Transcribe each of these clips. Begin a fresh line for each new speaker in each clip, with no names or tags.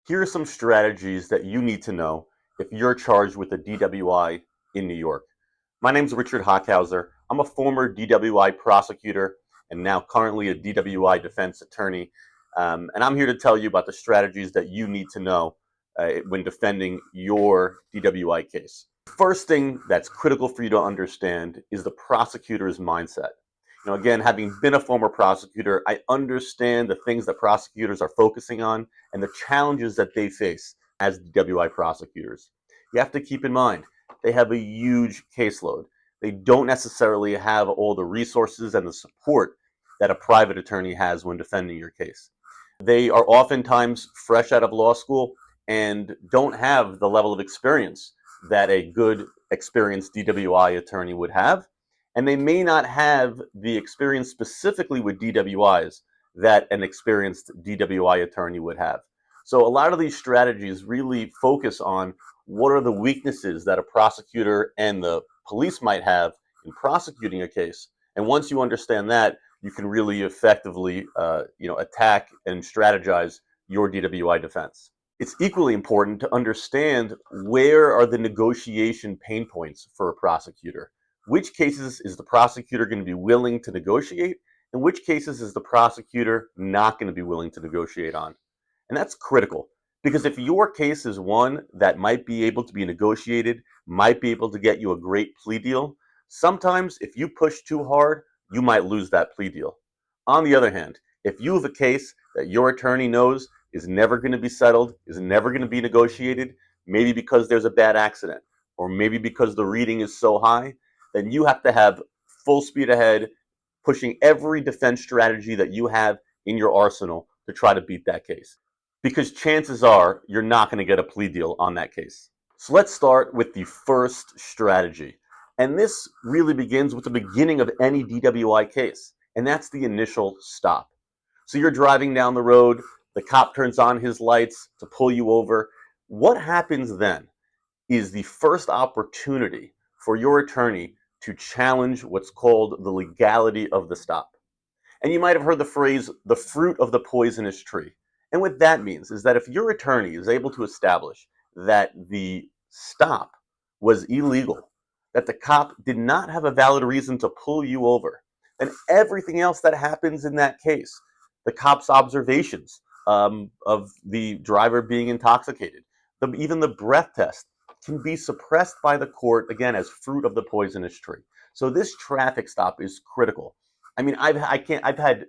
Here are some strategies that you need to know if you're charged with a DWI in New York. My name is Richard Hochhauser. I'm a former DWI prosecutor and now currently a DWI defense attorney. And I'm here to tell you about the strategies that you need to know when defending your DWI case. First thing that's critical for you to understand is the prosecutor's mindset. Again, having been a former prosecutor, I understand the things that prosecutors are focusing on and the challenges that they face as DWI prosecutors. You have to keep in mind, they have a huge caseload. They don't necessarily have all the resources and the support that a private attorney has when defending your case. They are oftentimes fresh out of law school and don't have the level of experience that a good, experienced DWI attorney would have. And they may not have the experience specifically with DWIs that an experienced DWI attorney would have. So a lot of these strategies really focus on what are the weaknesses that a prosecutor and the police might have in prosecuting a case. And once you understand that, you can really effectively attack and strategize your DWI defense. It's equally important to understand where are the negotiation pain points for a prosecutor. Which cases is the prosecutor going to be willing to negotiate, and which cases is the prosecutor not going to be willing to negotiate on? And that's critical, because if your case is one that might be able to be negotiated, might be able to get you a great plea deal, sometimes if you push too hard, you might lose that plea deal. On the other hand, if you have a case that your attorney knows is never going to be settled, is never going to be negotiated, maybe because there's a bad accident, or maybe because the reading is so high, then you have to have full speed ahead, pushing every defense strategy that you have in your arsenal to try to beat that case. Because chances are you're not going to get a plea deal on that case. So let's start with the first strategy. And this really begins with the beginning of any DWI case, and that's the initial stop. So you're driving down the road, the cop turns on his lights to pull you over. What happens then is the first opportunity for your attorney to challenge what's called the legality of the stop. And you might have heard the phrase, the fruit of the poisonous tree. And what that means is that if your attorney is able to establish that the stop was illegal, that the cop did not have a valid reason to pull you over, then everything else that happens in that case, the cop's observations of the driver being intoxicated, even the breath test, can be suppressed by the court, again, as fruit of the poisonous tree. So this traffic stop is critical. I mean, I've had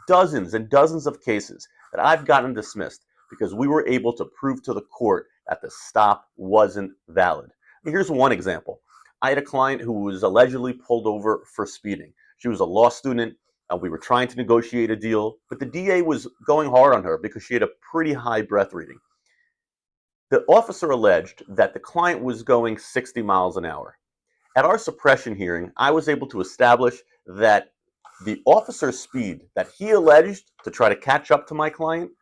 dozens and dozens of cases that I've gotten dismissed because we were able to prove to the court that the stop wasn't valid. Here's one example. I had a client who was allegedly pulled over for speeding. She was a law student, and we were trying to negotiate a deal, but the DA was going hard on her because she had a pretty high breath reading. The officer alleged that the client was going 60 miles an hour. At our suppression hearing, I was able to establish that the officer's speed that he alleged to try to catch up to my client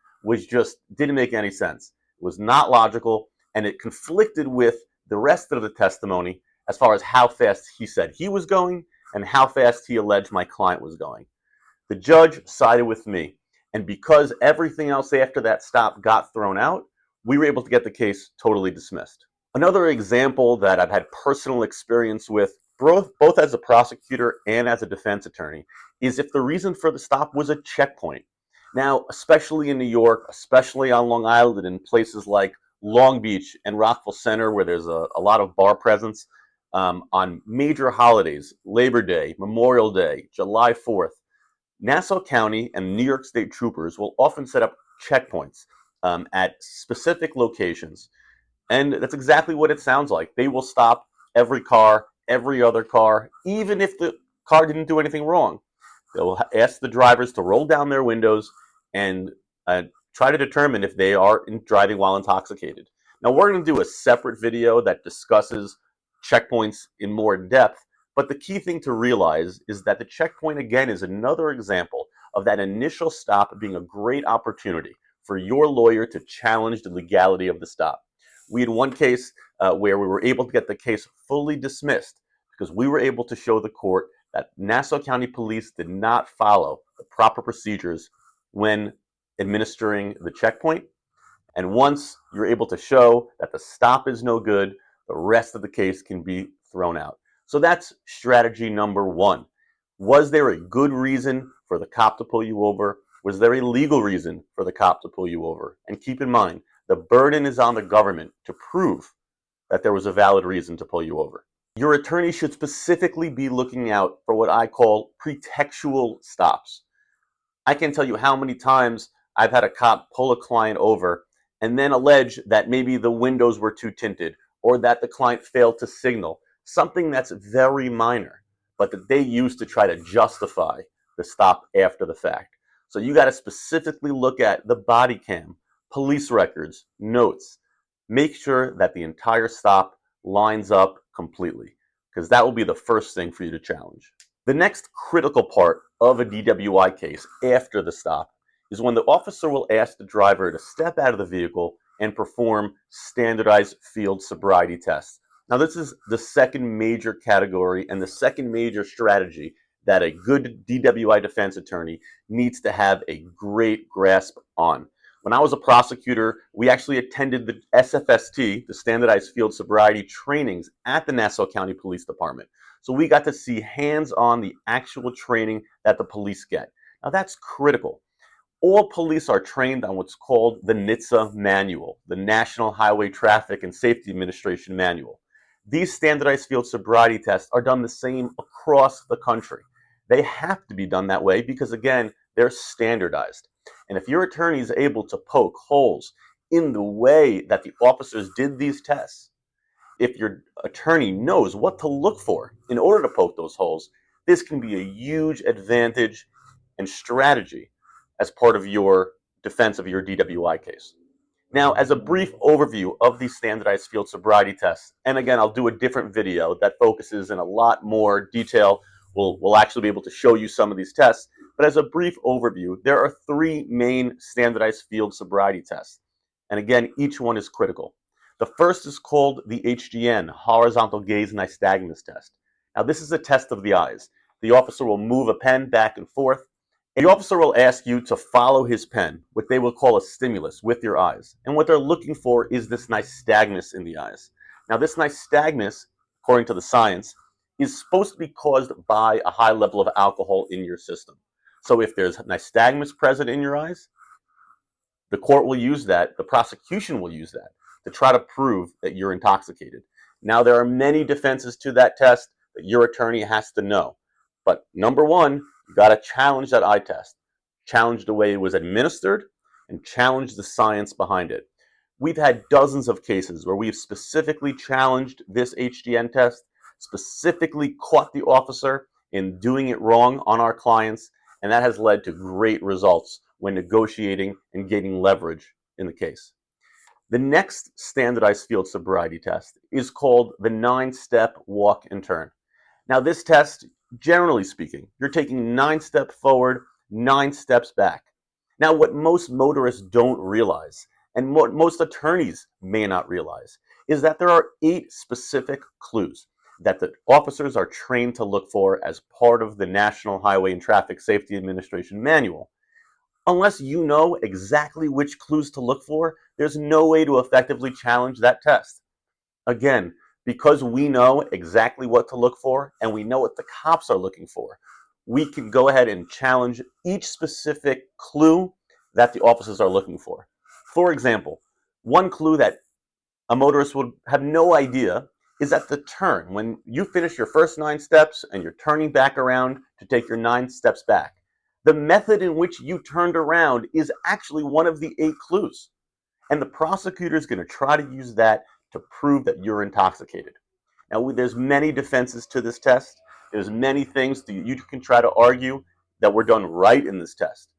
didn't make any sense. It was not logical, and it conflicted with the rest of the testimony as far as how fast he said he was going and how fast he alleged my client was going. The judge sided with me, and because everything else after that stop got thrown out, we were able to get the case totally dismissed. Another example that I've had personal experience with, both as a prosecutor and as a defense attorney, is if the reason for the stop was a checkpoint. Now, especially in New York, especially on Long Island, and in places like Long Beach and Rockville Center, where there's a lot of bar presence, on major holidays, Labor Day, Memorial Day, July 4th, Nassau County and New York State troopers will often set up checkpoints at specific locations. And that's exactly what it sounds like. They will stop every car, every other car, even if the car didn't do anything wrong. They'll ask the drivers to roll down their windows and try to determine if they are driving while intoxicated. Now, we're going to do a separate video that discusses checkpoints in more depth, but the key thing to realize is that the checkpoint, again, is another example of that initial stop being a great opportunity for your lawyer to challenge the legality of the stop. We had one case where we were able to get the case fully dismissed because we were able to show the court that Nassau County Police did not follow the proper procedures when administering the checkpoint. And once you're able to show that the stop is no good, the rest of the case can be thrown out. So that's strategy number one. Was there a good reason for the cop to pull you over? Was there a legal reason for the cop to pull you over? And keep in mind, the burden is on the government to prove that there was a valid reason to pull you over. Your attorney should specifically be looking out for what I call pretextual stops. I can't tell you how many times I've had a cop pull a client over and then allege that maybe the windows were too tinted or that the client failed to signal, something that's very minor, but that they use to try to justify the stop after the fact. So you got to specifically look at the body cam, police records, notes. Make sure that the entire stop lines up completely, because that will be the first thing for you to challenge. The next critical part of a DWI case after the stop is when the officer will ask the driver to step out of the vehicle and perform standardized field sobriety tests. Now, this is the second major category and the second major strategy that a good DWI defense attorney needs to have a great grasp on. When I was a prosecutor, we actually attended the SFST, the Standardized Field Sobriety trainings at the Nassau County Police Department. So we got to see hands-on the actual training that the police get. Now that's critical. All police are trained on what's called the NHTSA manual, the National Highway Traffic and Safety Administration manual. These standardized field sobriety tests are done the same across the country. They have to be done that way because, again, they're standardized. And if your attorney is able to poke holes in the way that the officers did these tests, if your attorney knows what to look for in order to poke those holes, this can be a huge advantage and strategy as part of your defense of your DWI case. Now, as a brief overview of these standardized field sobriety tests, and again, I'll do a different video that focuses in a lot more detail. We'll actually be able to show you some of these tests, but as a brief overview, there are three main standardized field sobriety tests. And again, each one is critical. The first is called the HGN, Horizontal Gaze Nystagmus Test. Now, this is a test of the eyes. The officer will move a pen back and forth. The officer will ask you to follow his pen, what they will call a stimulus, with your eyes. And what they're looking for is this nystagmus in the eyes. Now, this nystagmus, according to the science, is supposed to be caused by a high level of alcohol in your system. So if there's nystagmus present in your eyes, the court will use that, the prosecution will use that to try to prove that you're intoxicated. Now, there are many defenses to that test that your attorney has to know. But number one, you got to challenge that eye test, challenge the way it was administered, and challenge the science behind it. We've had dozens of cases where we've specifically challenged this HGN test, specifically caught the officer in doing it wrong on our clients, and that has led to great results when negotiating and gaining leverage in the case. The next standardized field sobriety test is called the 9-step walk and turn. Now, this test, generally speaking, you're taking 9 steps forward, 9 steps back. Now, what most motorists don't realize, and what most attorneys may not realize, is that there are 8 specific clues that the officers are trained to look for as part of the National Highway and Traffic Safety Administration manual. Unless you know exactly which clues to look for, there's no way to effectively challenge that test. Again, because we know exactly what to look for and we know what the cops are looking for, we can go ahead and challenge each specific clue that the officers are looking for. For example, one clue that a motorist would have no idea is at the turn. When you finish your first 9 steps and you're turning back around to take your 9 steps back, the method in which you turned around is actually one of the 8 clues. And the prosecutor is going to try to use that to prove that you're intoxicated. Now, there's many defenses to this test. There's many things that you can try to argue that were done right in this test.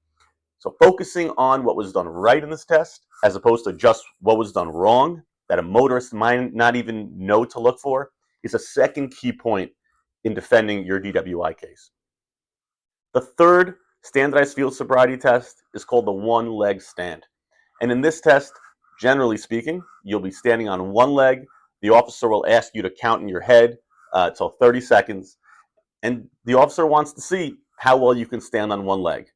So focusing on what was done right in this test, as opposed to just what was done wrong, that a motorist might not even know to look for, is a second key point in defending your DWI case. The third standardized field sobriety test is called the one-leg stand. And in this test, generally speaking, you'll be standing on one leg. The officer will ask you to count in your head till 30 seconds. And the officer wants to see how well you can stand on one leg.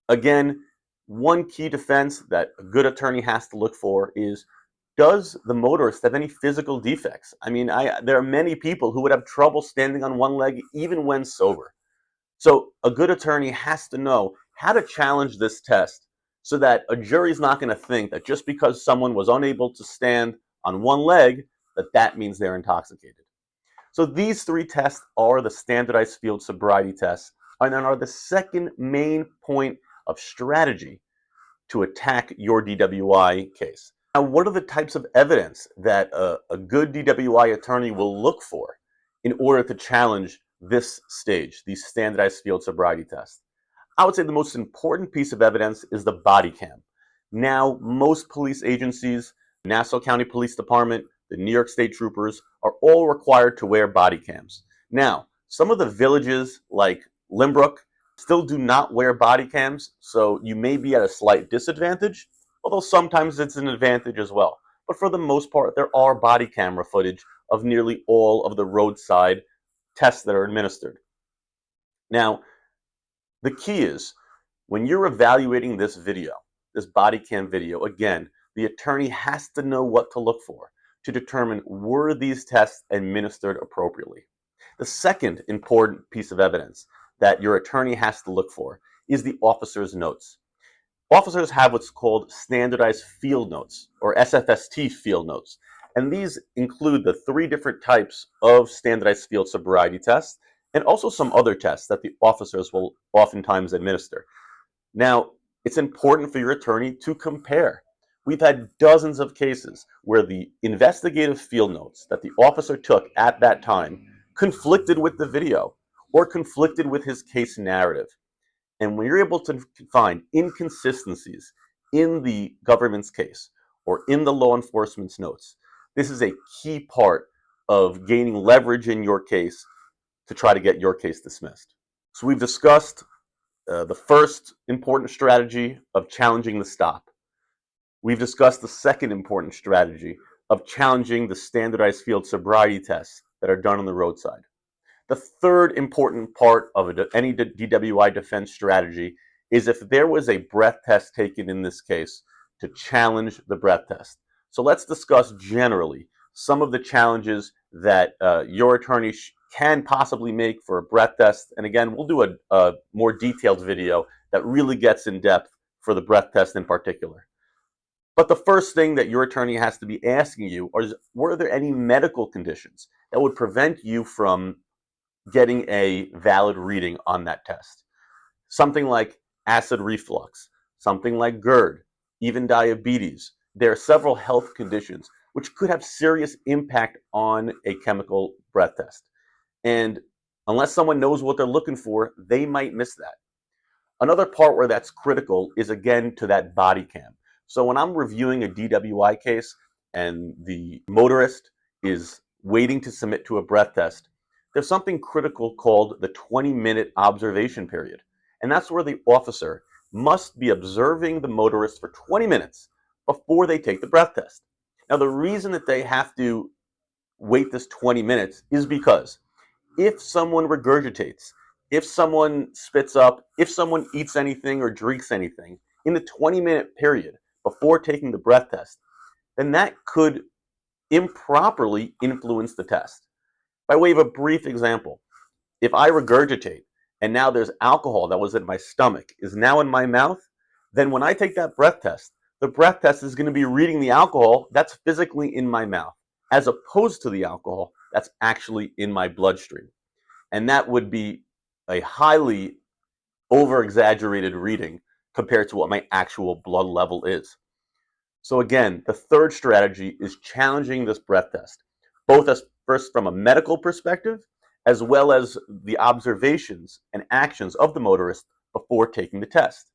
Again, One key defense that a good attorney has to look for is, does the motorist have any physical defects? I mean, there are many people who would have trouble standing on one leg even when sober. So a good attorney has to know how to challenge this test so that a jury's not going to think that just because someone was unable to stand on one leg, that that means they're intoxicated. So these three tests are the standardized field sobriety tests, and then are the second main point of strategy to attack your DWI case. Now, what are the types of evidence that a good DWI attorney will look for in order to challenge this stage, these standardized field sobriety tests? I would say the most important piece of evidence is the body cam. Now, most police agencies, Nassau County Police Department, the New York State Troopers, are all required to wear body cams. Now, some of the villages like Limbrook still do not wear body cams, so you may be at a slight disadvantage, although sometimes it's an advantage as well. But for the most part, there are body camera footage of nearly all of the roadside tests that are administered. Now, the key is, when you're evaluating this video, this body cam video, again, the attorney has to know what to look for to determine, were these tests administered appropriately. The second important piece of evidence that your attorney has to look for is the officer's notes. Officers have what's called standardized field notes, or SFST field notes, and these include the three different types of standardized field sobriety tests and also some other tests that the officers will oftentimes administer. Now, it's important for your attorney to compare. We've had dozens of cases where the investigative field notes that the officer took at that time conflicted with the video or conflicted with his case narrative. And when you're able to find inconsistencies in the government's case or in the law enforcement's notes, this is a key part of gaining leverage in your case to try to get your case dismissed. So we've discussed the first important strategy of challenging the stop. We've discussed the second important strategy of challenging the standardized field sobriety tests that are done on the roadside. The third important part of any DWI defense strategy is if there was a breath test taken in this case, to challenge the breath test. So let's discuss generally some of the challenges that your attorney can possibly make for a breath test. And again, we'll do a more detailed video that really gets in depth for the breath test in particular. But the first thing that your attorney has to be asking you is, were there any medical conditions that would prevent you from getting a valid reading on that test? Something like acid reflux, something like GERD, even diabetes. There are several health conditions which could have serious impact on a chemical breath test. And unless someone knows what they're looking for, they might miss that. Another part where that's critical is, again, to that body cam. So when I'm reviewing a DWI case and the motorist is waiting to submit to a breath test, there's something critical called the 20-minute observation period. And that's where the officer must be observing the motorist for 20 minutes before they take the breath test. Now, the reason that they have to wait this 20 minutes is because if someone regurgitates, if someone spits up, if someone eats anything or drinks anything in the 20-minute period before taking the breath test, then that could improperly influence the test. By way of a brief example, if I regurgitate and now there's alcohol that was in my stomach is now in my mouth, then when I take that breath test, the breath test is going to be reading the alcohol that's physically in my mouth, as opposed to the alcohol that's actually in my bloodstream. And that would be a highly over-exaggerated reading compared to what my actual blood level is. So again, the third strategy is challenging this breath test, both as first from a medical perspective, as well as the observations and actions of the motorist before taking the test.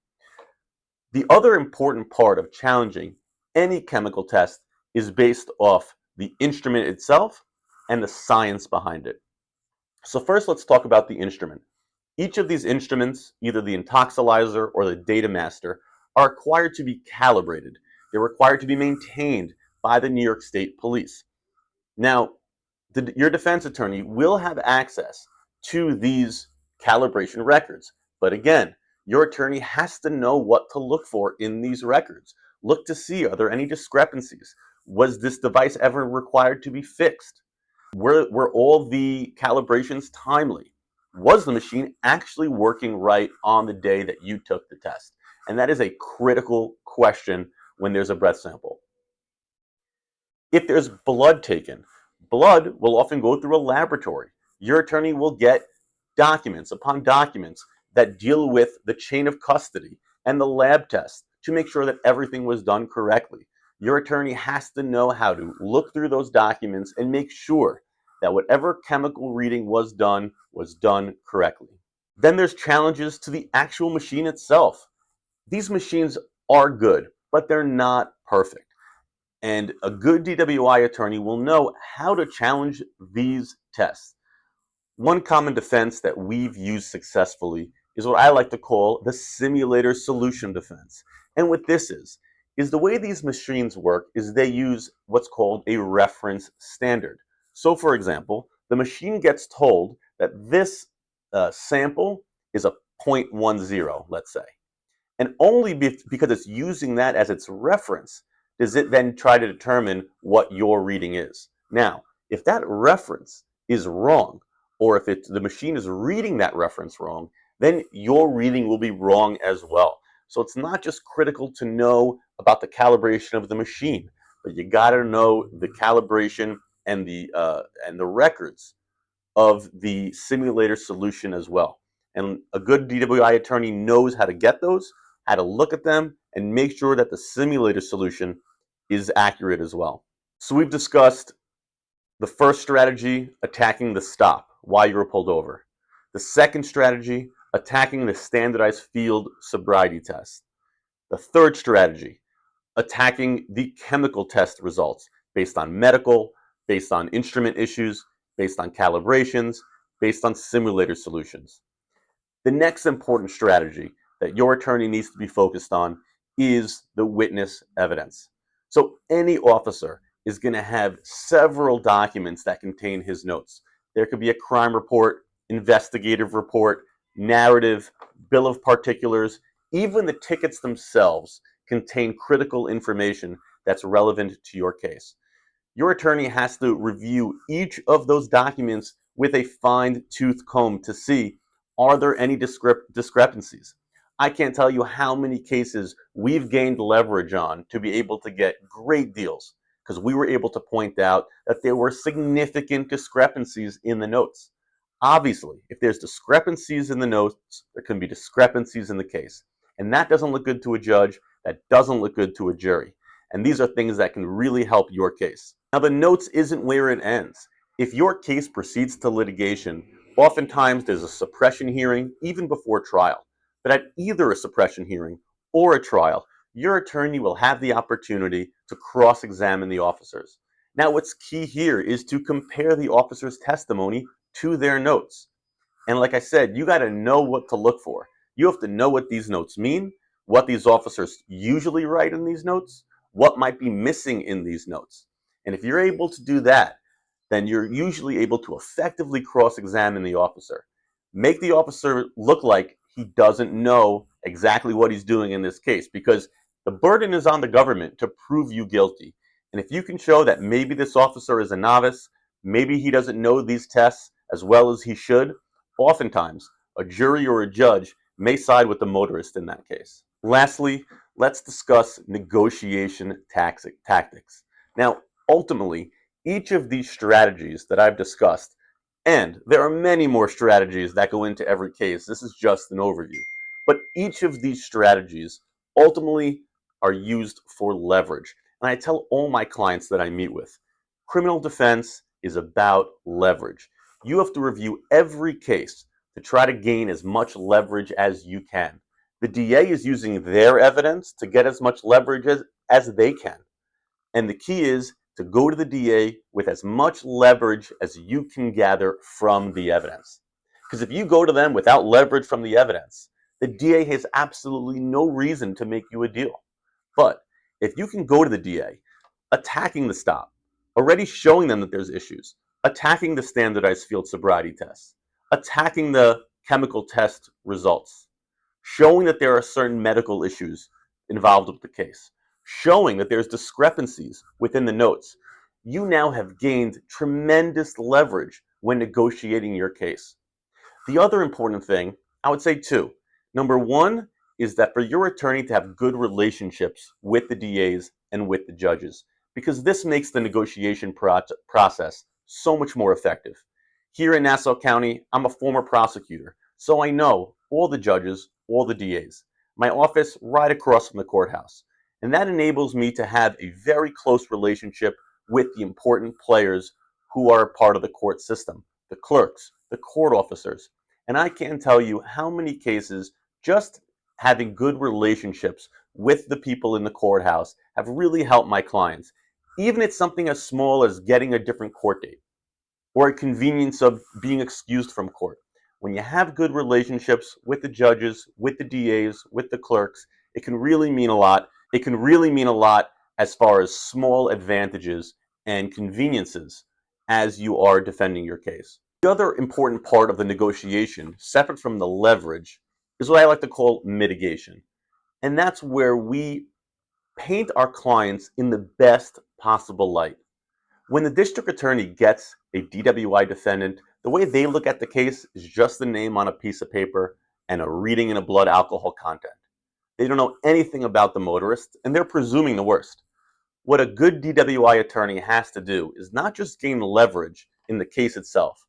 The other important part of challenging any chemical test is based off the instrument itself and the science behind it. So first, let's talk about the instrument. Each of these instruments, either the intoxilyzer or the data master, are required to be calibrated. They're required to be maintained by the New York State Police. Now, your defense attorney will have access to these calibration records. But again, Your attorney has to know what to look for in these records. Look to see, are there any discrepancies? Was this device ever required to be fixed? Were all the calibrations timely? Was the machine actually working right on the day that you took the test? And that is a critical question when there's a breath sample. If there's blood taken, blood will often go through a laboratory. Your attorney will get documents upon documents that deal with the chain of custody and the lab tests to make sure that everything was done correctly. Your attorney has to know how to look through those documents and make sure that whatever chemical reading was done correctly. Then there's challenges to the actual machine itself. These machines are good, but they're not perfect. And a good DWI attorney will know how to challenge these tests. One common defense that we've used successfully is what I like to call the simulator solution defense. And what this is the way these machines work is they use what's called a reference standard. So for example, the machine gets told that this sample is a 0.10, let's say. And only because it's using that as its reference does it then try to determine what your reading is. Now, if that reference is wrong, or if the machine is reading that reference wrong, then your reading will be wrong as well. So it's not just critical to know about the calibration of the machine, but you got to know the calibration and the records of the simulator solution as well. And a good DWI attorney knows how to get those, how to look at them, and make sure that the simulator solution is accurate as well. So we've discussed the first strategy, attacking the stop, why you were pulled over. The second strategy, attacking the standardized field sobriety test. The third strategy, attacking the chemical test results based on medical, based on instrument issues, based on calibrations, based on simulator solutions. The next important strategy that your attorney needs to be focused on is the witness evidence. So any officer is going to have several documents that contain his notes. There could be a crime report, investigative report, narrative, bill of particulars. Even the tickets themselves contain critical information that's relevant to your case. Your attorney has to review each of those documents with a fine-tooth comb to see, are there any discrepancies? I can't tell you how many cases we've gained leverage on to be able to get great deals because we were able to point out that there were significant discrepancies in the notes. Obviously, if there's discrepancies in the notes, there can be discrepancies in the case. And that doesn't look good to a judge, that doesn't look good to a jury. And these are things that can really help your case. Now, the notes isn't where it ends. If your case proceeds to litigation, oftentimes there's a suppression hearing even before trial. But at either a suppression hearing or a trial, your attorney will have the opportunity to cross-examine the officers. Now, what's key here is to compare the officer's testimony to their notes. And like I said, you got to know what to look for. You have to know what these notes mean, what these officers usually write in these notes, what might be missing in these notes. And if you're able to do that, then you're usually able to effectively cross-examine the officer. Make the officer look like he doesn't know exactly what he's doing in this case, because the burden is on the government to prove you guilty. And if you can show that maybe this officer is a novice, maybe he doesn't know these tests as well as he should, oftentimes a jury or a judge may side with the motorist in that case. Lastly, let's discuss negotiation tactics. Now, ultimately, each of these strategies that I've discussed, and there are many more strategies that go into every case, this is just an overview, but each of these strategies ultimately are used for leverage. And I tell all my clients that I meet with, criminal defense is about leverage. You have to review every case to try to gain as much leverage as you can. The DA is using their evidence to get as much leverage as they can. And the key is to go to the DA with as much leverage as you can gather from the evidence. Because if you go to them without leverage from the evidence, the DA has absolutely no reason to make you a deal. But if you can go to the DA, attacking the stop, already showing them that there's issues, attacking the standardized field sobriety tests, attacking the chemical test results, showing that there are certain medical issues involved with the case, showing that there's discrepancies within the notes, you now have gained tremendous leverage when negotiating your case. The other important thing, I would say two. Number one is that for your attorney to have good relationships with the DAs and with the judges, because this makes the negotiation process so much more effective. Here in Nassau County, I'm a former prosecutor, so I know all the judges, all the DAs. My office right across from the courthouse. And that enables me to have a very close relationship with the important players who are a part of the court system, the clerks, the court officers. And I can't tell you how many cases just having good relationships with the people in the courthouse have really helped my clients. Even it's something as small as getting a different court date or a convenience of being excused from court. When you have good relationships with the judges, with the DAs, with the clerks, it can really mean a lot. It can really mean a lot as far as small advantages and conveniences as you are defending your case. The other important part of the negotiation, separate from the leverage, is what I like to call mitigation. And that's where we paint our clients in the best possible light. When the district attorney gets a DWI defendant, the way they look at the case is just the name on a piece of paper and a reading in a blood alcohol content. They don't know anything about the motorist, and they're presuming the worst. What a good DWI attorney has to do is not just gain leverage in the case itself,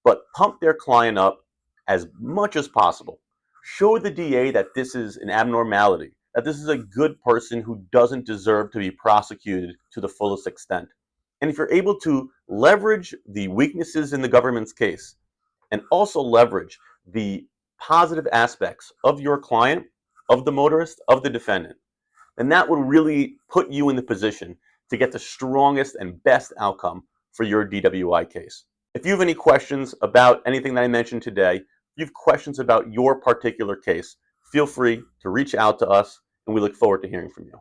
but pump their client up as much as possible. Show the DA that this is an abnormality, that this is a good person who doesn't deserve to be prosecuted to the fullest extent. And if you're able to leverage the weaknesses in the government's case and also leverage the positive aspects of your client, of the motorist, of the defendant, then that would really put you in the position to get the strongest and best outcome for your DWI case. If you have any questions about anything that I mentioned today, if you have questions about your particular case, feel free to reach out to us, and we look forward to hearing from you.